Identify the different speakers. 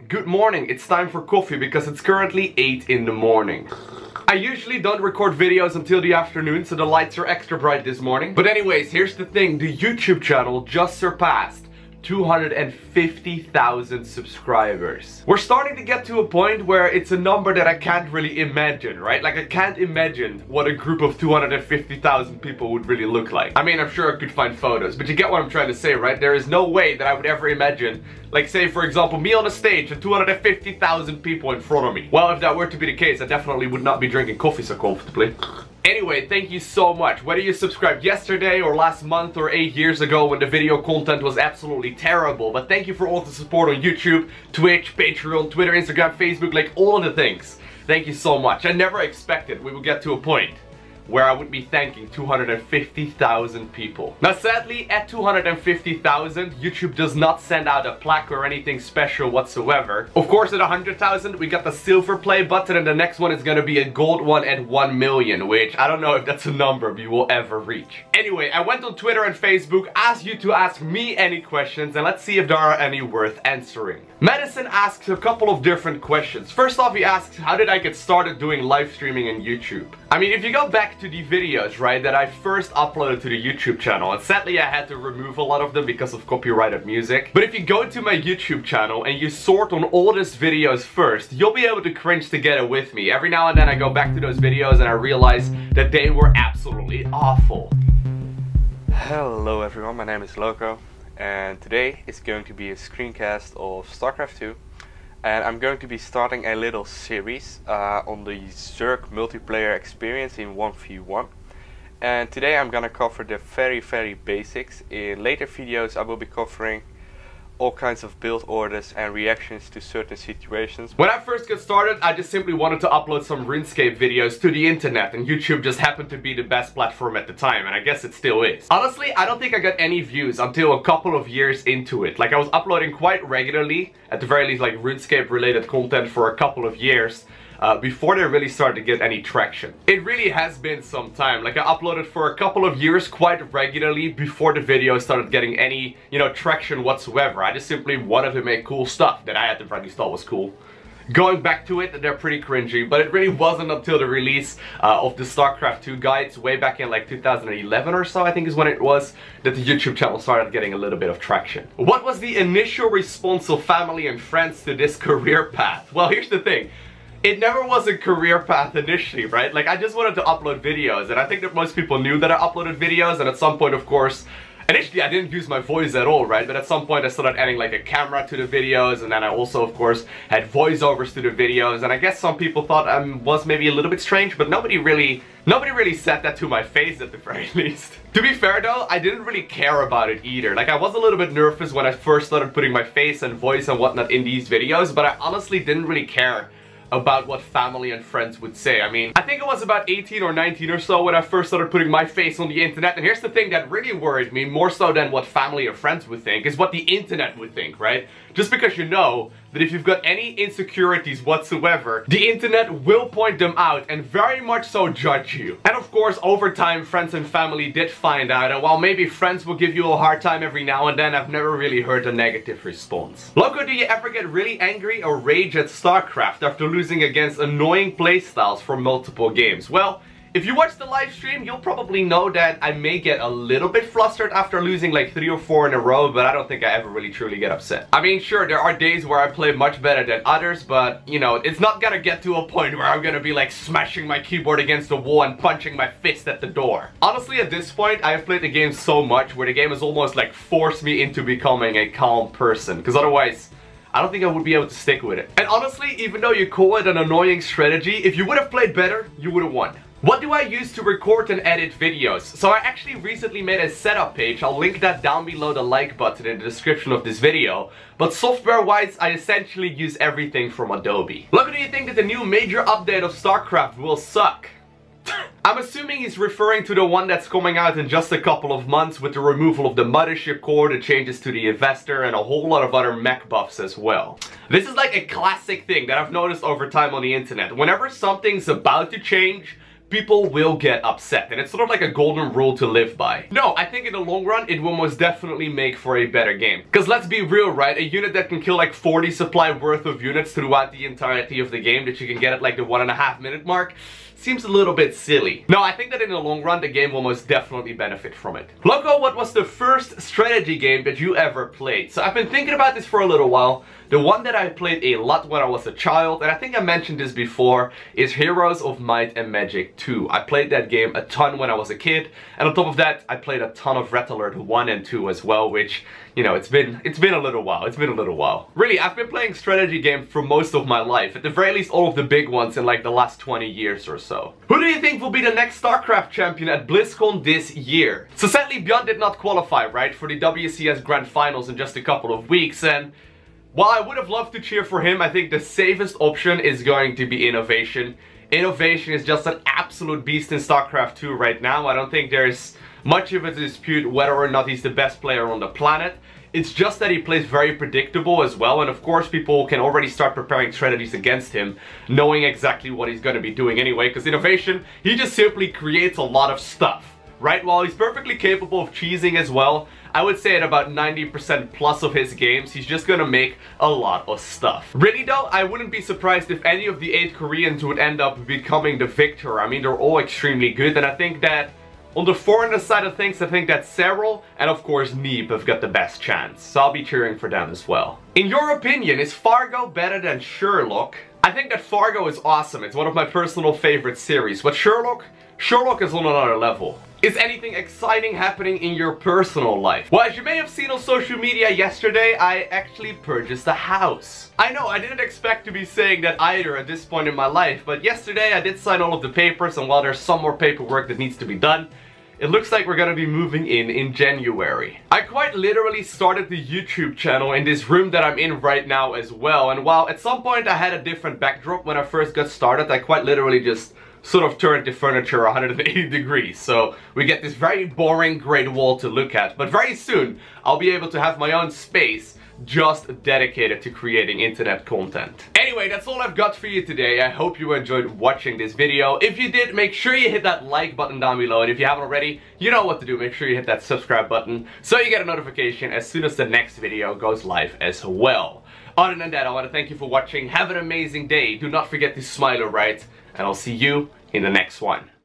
Speaker 1: good morning, it's time for coffee because it's currently 8 in the morning. I usually don't record videos until the afternoon, so the lights are extra bright this morning. But anyways, here's the thing, the YouTube channel just surpassed 250,000 subscribers. We're starting to get to a point where it's a number that I can't really imagine, right? Like I can't imagine what a group of 250,000 people would really look like. I mean, I'm sure I could find photos, but you get what I'm trying to say, right? There is no way that I would ever imagine, like say for example, me on a stage and 250,000 people in front of me. Well, if that were to be the case, I definitely would not be drinking coffee so comfortably. Anyway, thank you so much. Whether you subscribed yesterday or last month or 8 years ago when the video content was absolutely terrible, but thank you for all the support on YouTube, Twitch, Patreon, Twitter, Instagram, Facebook, like all of the things. Thank you so much. I never expected we would get to a point where I would be thanking 250,000 people. Now sadly, at 250,000, YouTube does not send out a plaque or anything special whatsoever. Of course, at 100,000, we got the silver play button, and the next one is gonna be a gold one at 1 million, which I don't know if that's a number we will ever reach. Anyway, I went on Twitter and Facebook, asked you to ask me any questions, and let's see if there are any worth answering. Madison asks a couple of different questions. First off, he asks, how did I get started doing live streaming in YouTube? I mean, if you go back to the videos, right, that I first uploaded to the YouTube channel, and sadly I had to remove a lot of them because of copyrighted music, but if you go to my YouTube channel and you sort on all these videos first, you'll be able to cringe together with me. Every now and then I go back to those videos and I realize that they were absolutely awful.
Speaker 2: Hello everyone, my name is Loko, and today is going to be a screencast of StarCraft 2. And I'm going to be starting a little series on the Zerg multiplayer experience in 1v1. And today I'm gonna cover the very basics. In later videos I will be covering all kinds of build orders and reactions to certain situations.
Speaker 1: When I first got started, I just simply wanted to upload some RuneScape videos to the internet, and YouTube just happened to be the best platform at the time, and I guess it still is. Honestly, I don't think I got any views until a couple of years into it. Like I was uploading quite regularly, at the very least like RuneScape related content for a couple of years. Before they really started to get any traction. It really has been some time. Like I uploaded for a couple of years quite regularly before the video started getting any, traction whatsoever. I just simply wanted to make cool stuff that I at the very least thought was cool. Going back to it, they're pretty cringy, but it really wasn't until the release of the StarCraft 2 guides way back in like 2011 or so, I think is when it was, that the YouTube channel started getting a little bit of traction. What was the initial response of family and friends to this career path? Well, here's the thing. It never was a career path initially, right? Like I just wanted to upload videos, and I think that most people knew that I uploaded videos, and at some point, of course, initially I didn't use my voice at all, right? But at some point I started adding like a camera to the videos, and then I also, of course, had voiceovers to the videos, and I guess some people thought I was maybe a little bit strange, but nobody really said that to my face at the very least. To be fair though, I didn't really care about it either. Like I was a little bit nervous when I first started putting my face and voice and whatnot in these videos, but I honestly didn't really care about what family and friends would say. I mean, I think it was about 18 or 19 or so when I first started putting my face on the internet, and here's the thing that really worried me, more so than what family or friends would think, is what the internet would think, right? Just because you know that if you've got any insecurities whatsoever, the internet will point them out and very much so judge you. And of course, over time, friends and family did find out, and while maybe friends will give you a hard time every now and then, I've never really heard a negative response. Loko, do you ever get really angry or rage at StarCraft after losing against annoying playstyles for multiple games? Well, if you watch the live stream, you'll probably know that I may get a little bit flustered after losing like 3 or 4 in a row, but I don't think I ever really truly get upset. I mean, sure, there are days where I play much better than others, but, it's not gonna get to a point where I'm gonna be like smashing my keyboard against the wall and punching my fist at the door. Honestly, at this point, I've played the game so much where the game has almost like forced me into becoming a calm person, because otherwise, I don't think I would be able to stick with it. And honestly, even though you call it an annoying strategy, if you would have played better, you would have won. What do I use to record and edit videos? So I actually recently made a setup page. I'll link that down below the like button in the description of this video. But software wise, I essentially use everything from Adobe. Look, do you think that the new major update of StarCraft will suck? I'm assuming he's referring to the one that's coming out in just a couple of months, with the removal of the mothership core, the changes to the investor, and a whole lot of other mech buffs as well. This is like a classic thing that I've noticed over time on the internet. Whenever something's about to change, people will get upset, and it's sort of like a golden rule to live by. No, I think in the long run, it will most definitely make for a better game. Because let's be real, right? A unit that can kill like 40 supply worth of units throughout the entirety of the game that you can get at like the 1.5 minute mark seems a little bit silly. No, I think that in the long run, the game will most definitely benefit from it. Lowko, what was the first strategy game that you ever played? So I've been thinking about this for a little while. The one that I played a lot when I was a child, and I think I mentioned this before, is Heroes of Might and Magic 2. I played that game a ton when I was a kid, and on top of that, I played a ton of Red Alert 1 and 2 as well, which, you know, it's been a little while. Really, I've been playing strategy games for most of my life, at the very least all of the big ones in like the last 20 years or so. Who do you think will be the next StarCraft champion at BlizzCon this year? So sadly, Beyond did not qualify, right, for the WCS Grand Finals in just a couple of weeks, and while I would have loved to cheer for him, I think the safest option is going to be Innovation. Innovation is just an absolute beast in StarCraft 2 right now. I don't think there's much of a dispute whether or not he's the best player on the planet. It's just that he plays very predictable as well, and of course people can already start preparing strategies against him, knowing exactly what he's going to be doing anyway, because Innovation, he just simply creates a lot of stuff. Right, while he's perfectly capable of cheesing as well, I would say at about 90% plus of his games, he's just gonna make a lot of stuff. Really though, I wouldn't be surprised if any of the 8 Koreans would end up becoming the victor. I mean, they're all extremely good, and I think that on the foreigner side of things, I think that Serral and of course Neeb have got the best chance, so I'll be cheering for them as well. In your opinion, is Fargo better than Sherlock? I think that Fargo is awesome. It's one of my personal favorite series, but Sherlock is on another level. Is anything exciting happening in your personal life? Well, as you may have seen on social media yesterday, I actually purchased a house. I know, I didn't expect to be saying that either at this point in my life, but yesterday I did sign all of the papers, and while there's some more paperwork that needs to be done, it looks like we're gonna be moving in January. I quite literally started the YouTube channel in this room that I'm in right now as well, and while at some point I had a different backdrop when I first got started, I quite literally just sort of turned the furniture 180 degrees, so we get this very boring great wall to look at, but very soon I'll be able to have my own space just dedicated to creating internet content. Anyway, that's all I've got for you today. I hope you enjoyed watching this video. If you did, make sure you hit that like button down below, and if you haven't already, you know what to do. Make sure you hit that subscribe button so you get a notification as soon as the next video goes live as well. Other than that, I want to thank you for watching. Have an amazing day. Do not forget to smile, alright? And I'll see you in the next one.